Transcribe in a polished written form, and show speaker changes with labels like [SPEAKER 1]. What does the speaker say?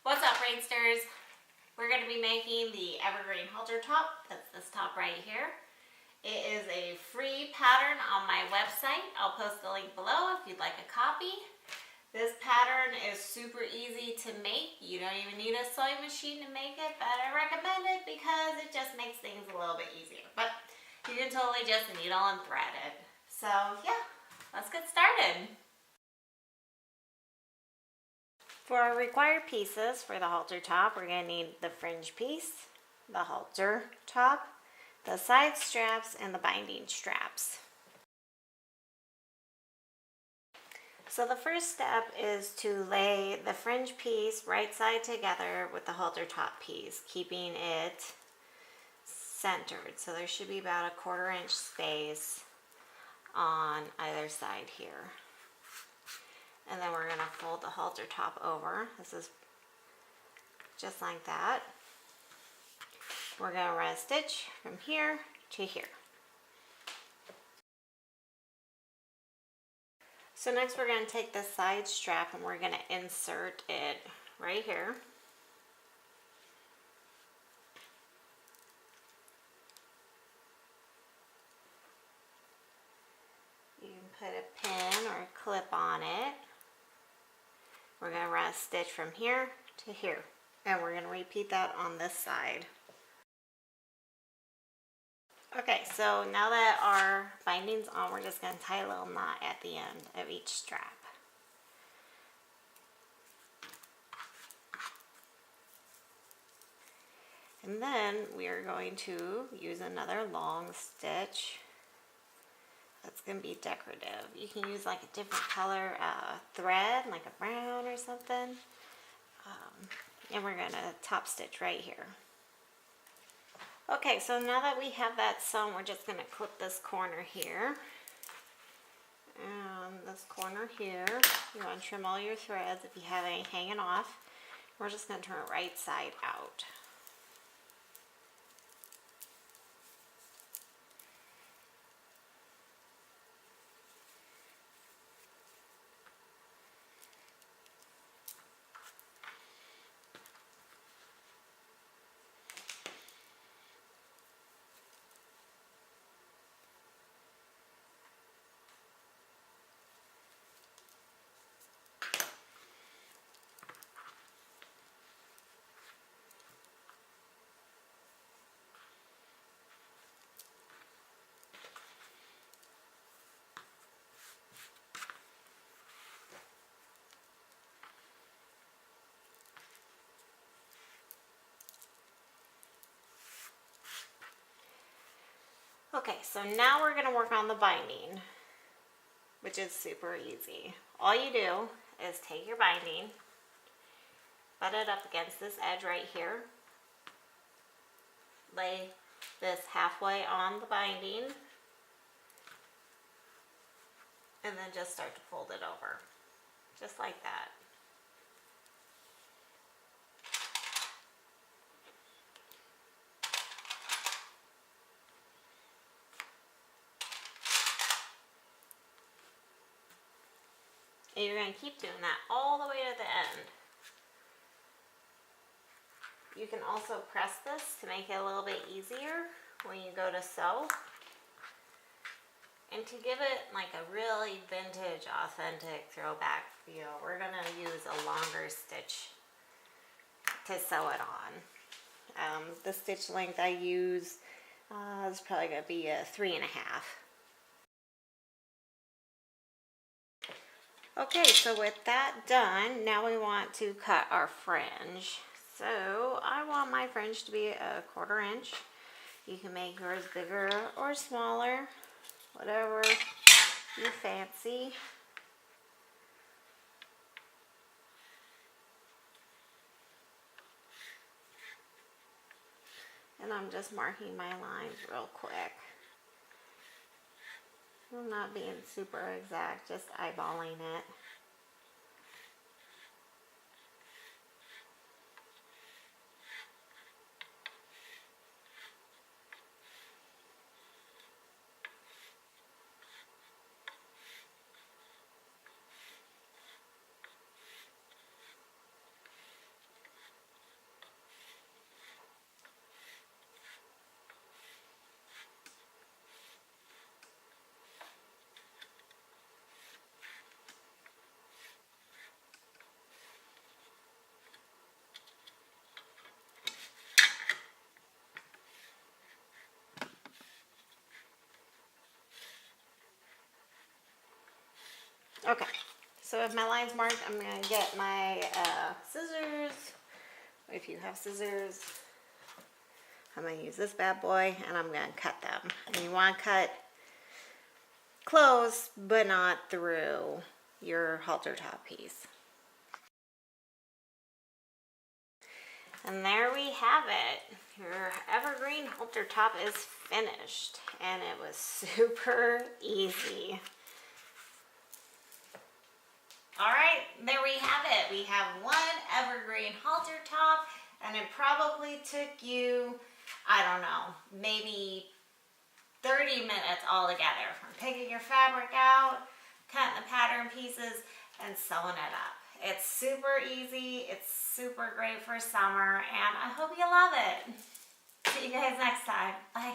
[SPEAKER 1] What's up, Rainsters? We're going to be making the Evergreen Halter Top. That's this top right here. It is a free pattern on my website. I'll post the link below if you'd like a copy. This pattern is super easy to make. You don't even need a sewing machine to make it, but I recommend it because it just makes things a little bit easier. But you can totally just needle and thread it. So yeah, let's get started. For our required pieces for the halter top, we're going to need the fringe piece, the halter top, the side straps, and the binding straps. So the first step is to lay the fringe piece right side together with the halter top piece, keeping it centered. So there should be about a 1/4 inch space on either side here. And then we're going to fold the halter top over. This is just like that. We're going to run a stitch from here to here. So next we're going to take this side strap and we're going to insert it right here. You can put a pin or a clip on it. We're going to run a stitch from here to here, and we're going to repeat that on this side. Okay, so now that our binding's on, we're just going to tie a little knot at the end of each strap. And then we are going to use another long stitch. That's going to be decorative. You can use like a different color thread, like a brown or something. And we're going to top stitch right here. Okay, so now that we have that sewn, we're just going to clip this corner here. And this corner here. You want to trim all your threads if you have any hanging off. We're just going to turn it right side out. Okay, so now we're going to work on the binding, which is super easy. All you do is take your binding, butt it up against this edge right here, lay this halfway on the binding, and then just start to fold it over, just like that. And you're going to keep doing that all the way to the end. You can also press this to make it a little bit easier when you go to sew. And to give it like a really vintage, authentic throwback feel, we're going to use a longer stitch to sew it on. The stitch length I use is probably going to be a 3.5. Okay, so with that done, now we want to cut our fringe. So I want my fringe to be a 1/4 inch. You can make yours bigger or smaller, whatever you fancy. And I'm just marking my lines real quick. I'm not being super exact, just eyeballing it. Okay, so if my line's marked, I'm going to get my scissors. If you have scissors, I'm going to use this bad boy and I'm going to cut them. And you want to cut close, but not through your halter top piece. And there we have it. Your Evergreen Halter Top is finished, and it was super easy. All right, there we have it. We have one Evergreen Halter Top, and it probably took you, I don't know, maybe 30 minutes altogether from picking your fabric out, cutting the pattern pieces, and sewing it up. It's super easy, it's super great for summer, and I hope you love it. See you guys next time. Bye.